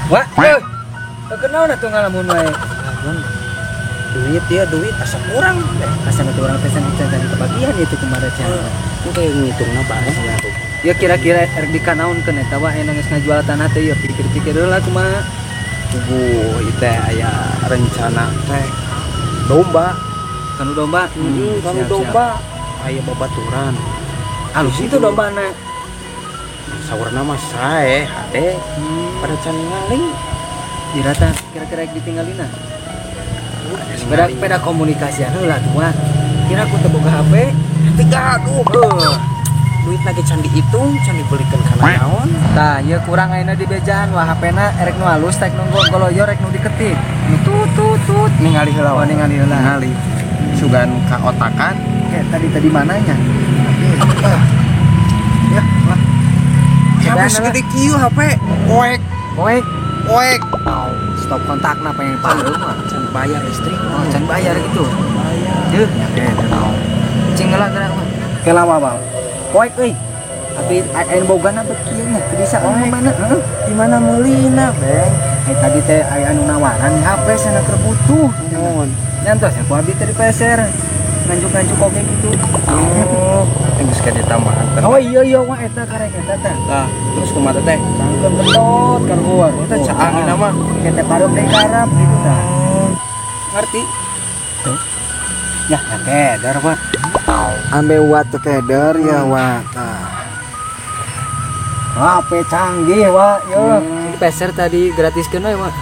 Wah, kenal na tuh ngalamun wae. Duit dia duit asa kurang. Asa na orang pesan dan kebagian itu kemarin cenah. Kayak ngitungna bareng ya tuh. Ya kira-kira erek dikanaunkeun eta wae anu geus ngajual tanah teh ya pikir-pikir heula kumaha. Itu aya rencana teh domba. Kanu domba. Kanu domba. Aya babaturan. Alus itu dombana. Saurna mah sae hade pada can ngaling. Dirata kira-kira ditinggalina. Beda komunikasian heula tuh mah. Kira aku teu boga HP, gaduh. Duit lagi can dihitung, can dibelikan kana naon. Tah, ieu kurang ayeuna di bejaan wah HP-na erek nu halus tek nu goloyo rek nu diketik. Nu tut Ningali heula wae ningali heula. Ningali. Sugan ka otakan. Tadi mananya? Ya, wah. HP segede kieu HP. Oek. Stop kontakna pengen pareum mah. Can bayar listrik. Oh, can bayar gitu. Bayar. Cing heula geura mah. Ke lama, Bang. Poek euy. Tapi aya bogana bet kieu nya, teu bisa mana? Heeh. Di mana meulina, Bang? Tadi teh aya anu nawaran HP sana keur butuh. Naon? Nyantos ya ku abi teh di peser. Nganjuk-nganjuk oge gitu. Oh, geus ka ditambahan. Oh iya wah eta karek eta teh. Tah, terus kumaha teh? Sangkeun betot keluar. Eta caangin mah. Kita parup deui karap gitu tah. Ngerti? Tuh. Ya, keder Pak. Ambe wat keder ya wa. HP canggih wa, yo. Peser tadi gratiskeun we, Pak.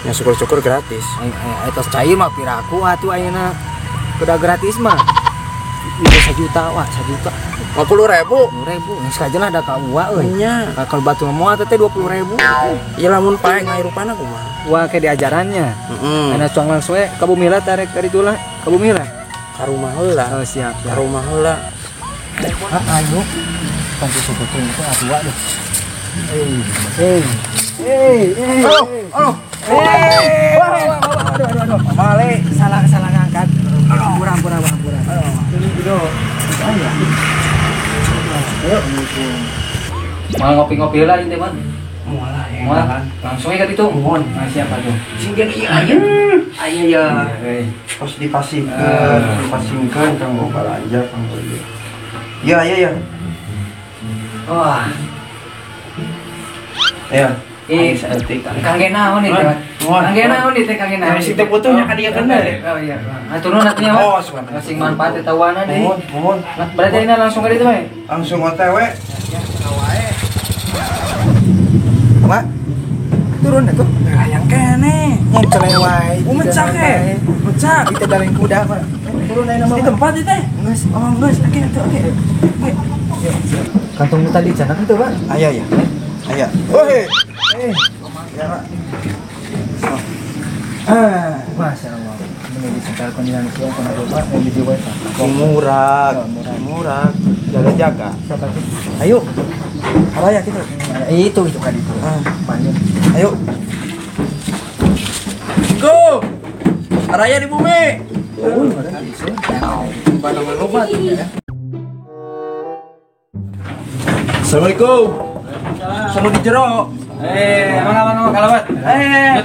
Ya syukur-syukur gratis. Eta cair mah piraku atuh ayeuna. Udah gratis mah. Itu 1 juta wah, 1 juta. 50.000. 10.000. Geus kajeuna da ka uwa euy. Nya. Kalau batu moal teh 20.000. Ieu lamun pae ngairupana kumaha? Wah ke diajarannya. Ana cuang langsung we ka bumi heula tarek dari tulah. Ka bumi heula. Ka rumah heula. Oh siap. Ka rumah heula. Ayo. Pantu suku itu atua deh. Halo. Aduh. Male salah ngangkat. Pura. Mau ngopi-ngopi lah ini teman. Mau langsung aja gitu. Mohon. Siapa tuh? Singgen iya ya. Pas dipasingkan kanggo balanja kanggo ieu. Ya. Wah. Ya. Kangge naon nih, Teman? Kangge naon nih teh kangge naon? Si teh butuhnya ka dieu kena. Oh iya. Aturun atunya, Pak. Oh, sebentar. Masing manfaat teh tawana deui. Mohon. Berarti ini langsung ka ditu we. Langsung OTW. Pak. Turun atuh. Hayang kene. Nyang celeng wae. Mecak ke? Mecak. Kita daleng kuda, Pak. Turun aja nama. Di tempat itu teh. Geus. Oh, geus. Oke. Kantong tadi cenah kitu, Pak. Aya. Woi. Masyaallah. Ini disetel kondinan siang kana coba yang di jiwa eta. Murah. Jaga-jaga. Ayo. Araya kita. Itu kan itu. Panjang. Ayo. Go. Araya di bumi. Assalamualaikum. Sanu di jero. Mangga kalawat.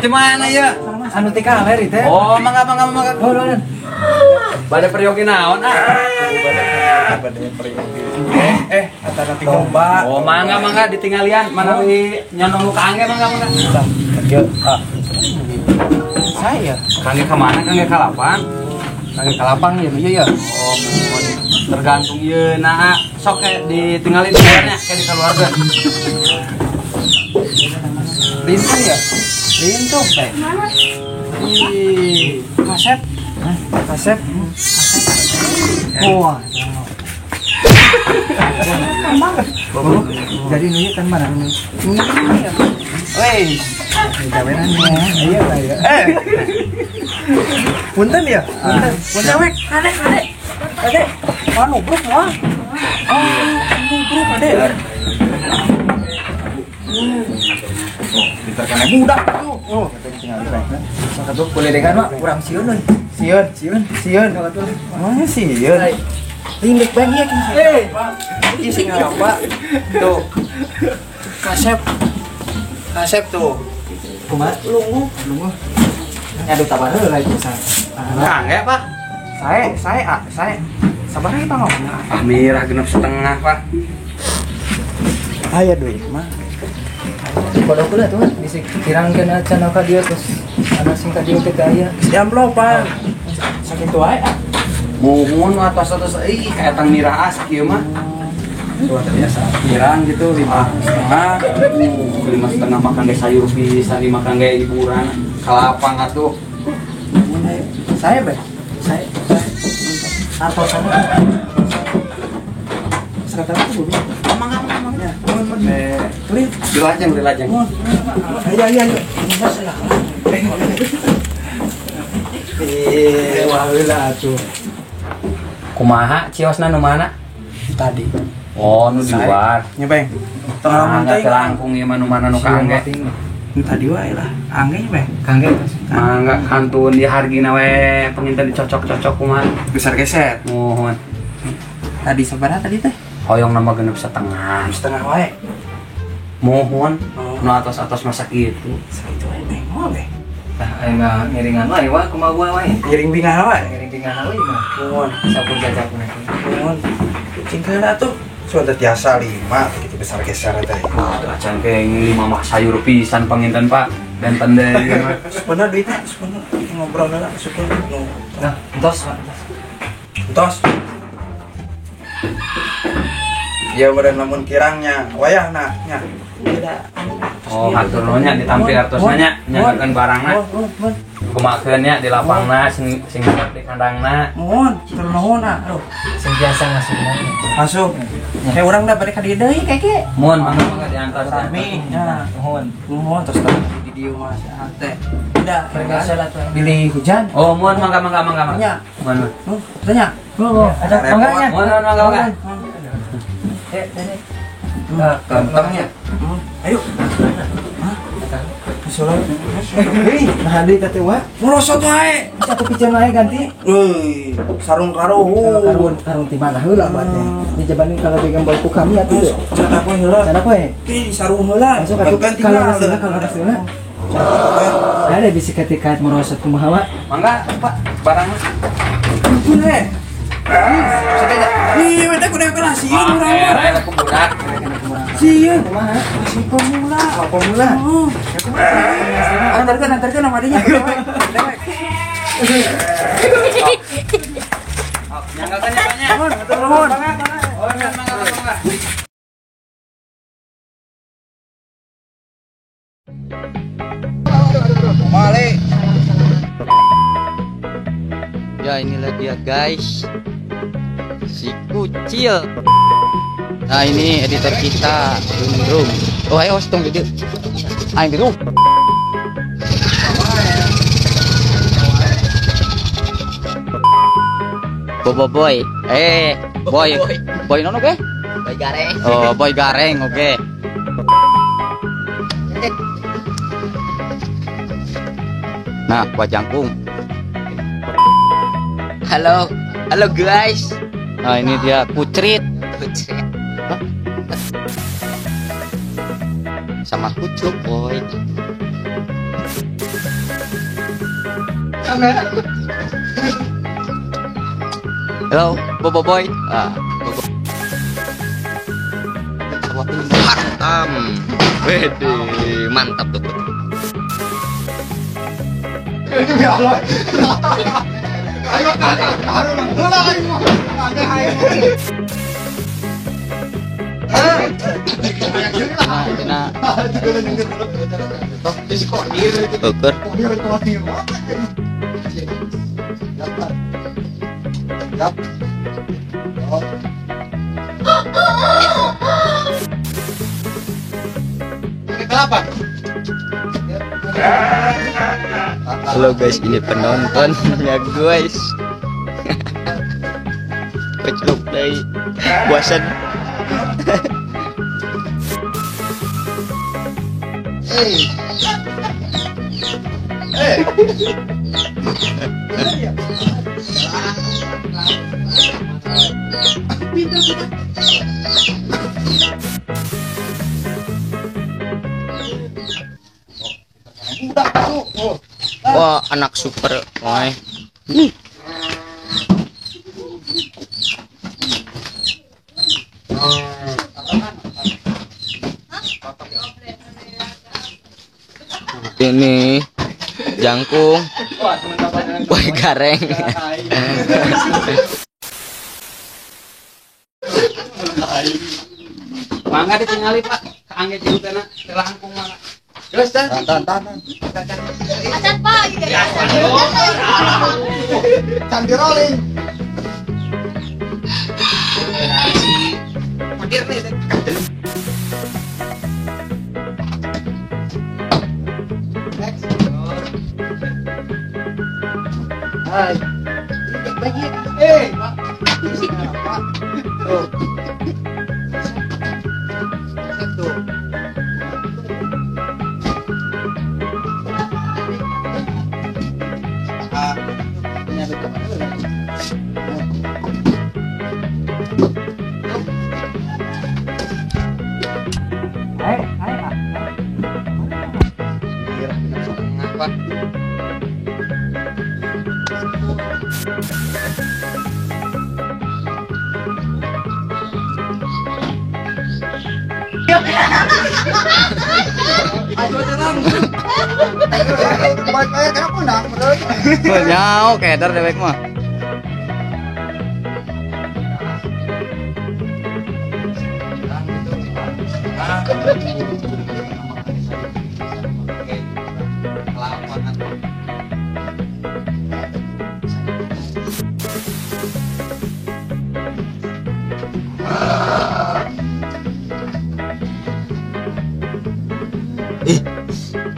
Di mana ya? Anu teh kaler teh. Oh, mangga. Oh, Bade peryogi naon Bade peryogi. Eta nanti domba. Oh, mangga ditinggalian. Mana di nyondong muka angge mangga. Saya. Kangge ka mana? Kangge ka lapang. Kangge kalapang ya, iya. Oh, tergantung ieu nah sok ditinggalin di luarnya kayak di keluarga. Lintu ya? Lintu teh. Ih, kaset. Kasep. Wah. Jadi ini kan mana ini? Wei, gaweannya. Ayo ya. Punten ya? Punten wek. Ade. Anu bruk mah. Bruk ade. Kita kena budak tuh. Oh, tinggal di baik. Satu boleh dengan mak kurang siun euy. Siun. Mana sieun? Tinggal banyak ini. Ini sing apa? Tuh. Kasep tuh. Kumaha lungu. Nyadu tabar heula itu saya. Kangge Pak. Saya sabar aja Pak ngomongnya. Ah mirah genep setengah Pak. Aya duit mah. Kodok heula tuh bisa kirangkeun acan ka dieu terus anak sing ka dieu teh aya. Di amplop Pak. Sakitu wae. Mumun atas kayak tang mirah as kieu mah. Luar biasa. Kirang gitu 5,5. 5,5 makan ge sayur pisan, dimakan ge hiburan. Kalapang atuh. Saya atau sana sekarang itu bu amang ya tulis dilajeng ayo masalah waheula atuh kumaha ciosna nu mana tadi oh nu di luar nyebeng tengah langkung ieu mah nu mana nu kangge tadi wae lah angge bang kangge mangga kantun dihargina we penginten dicocok-cocok kumaha besar geser mohon tadi sabaraha tadi teh hoyong nama genep setengah wae mohon nu atos masak gitu sakitu wae teh moal we Tah ayeuna ngiringan wae wa kumaha gua wae. ngiring bingaha wae Ngiring tinggal wae mah. mohon Sampun jajak nanti. mohon cingkeuna atuh sudah biasa 5 begitu besar geser teh acan ke 5 mah sayur pisan penginten Pak dan pendek sebenarnya duitnya sebenarnya ngobrol lah sebenarnya Nah, entos Pak. tos ya meureun lamun kirangnya wayahna nya oh hatur nuhun ditampil artosna nya nyangakeun barangna kumakeun nya di lapangna sing di kandangna mohon nuhun aduh Sing biasa ngasihna. masuk kayak urang da bade ka dieu deui keke mohon mangga diantar rame nya Nuhun. mohon terus di dieu mah teh udah Mereka salat wae. pilih hujan oh mohon mangga nya mohon tanya Ada pangganya. mangga Nenek. kantongnya ayo Soalnya, nah di teh wa, merosot wae. Satu piceun wae ganti. Euy, sarung karuhun. Karung ti mana heula bae. Di jabanin kalau pegang bau kami atuh teh. Cara apa heula? Cara poe. Ih, sarung heula. Masuk atuh kalau hasilna. Ada bisa ketika merosot kumaha wa. mangga Pak barangna Ampun we. Sepeda. Ih, we teh kudu kelas sieun urang mah. era kubudak Sieun. Kumaha? Si pemula. Pemula. Antarkeun nama dinya. Dewek. nyanggakeun nyanganya Nuhun, hatur nuhun. oh mangga Male. Ya inilah dia guys, si kucil. Nah ini editor kita Dundrum. Oh ayo tong gede. Ayo gitu. Bobo boy. Boy nono ke? Boy gareng. Oh boy gareng oke. Nah, buat jangkung. Halo guys. Nah ini dia kucrit. Hah? Sama kucuk boy. Halo, Bobo boy. Bobo. Mantap. Wede, mantap tuh. Halo guys, ini penontonnya guys. Kecluk dari bosan. Udah masuk. Oh. Wah, anak super. Wah. Ini jangkung, kue gareng. Mangga ditinggali Pak, kaangge jeung teh langkung mangga. Terus teh. Tahan. Acan Pak, Can di rolling. Padir nih. Hai. Pak. Tuh. Satu. Nyau keder dewek mah.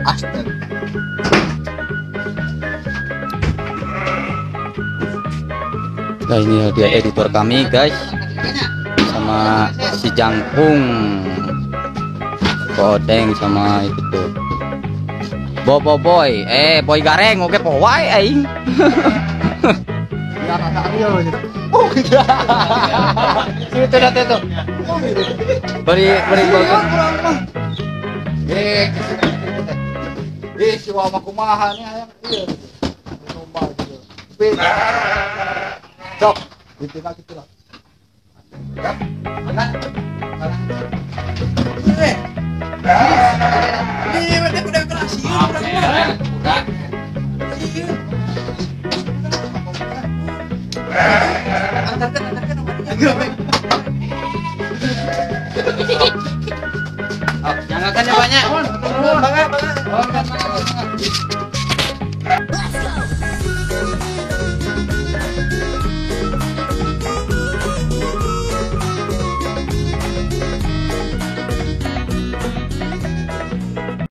Astaga. Nah ini dia editor kami guys, sama si jangkung, kodeng sama itu tuh. Boy, boy gareng, oke powai aing. Oh gitu. Itu dah itu. Beri bagus. Si wama kumaha nih aya ieu. Coba gitu. Sok, ditinggal gitu lah. Mana?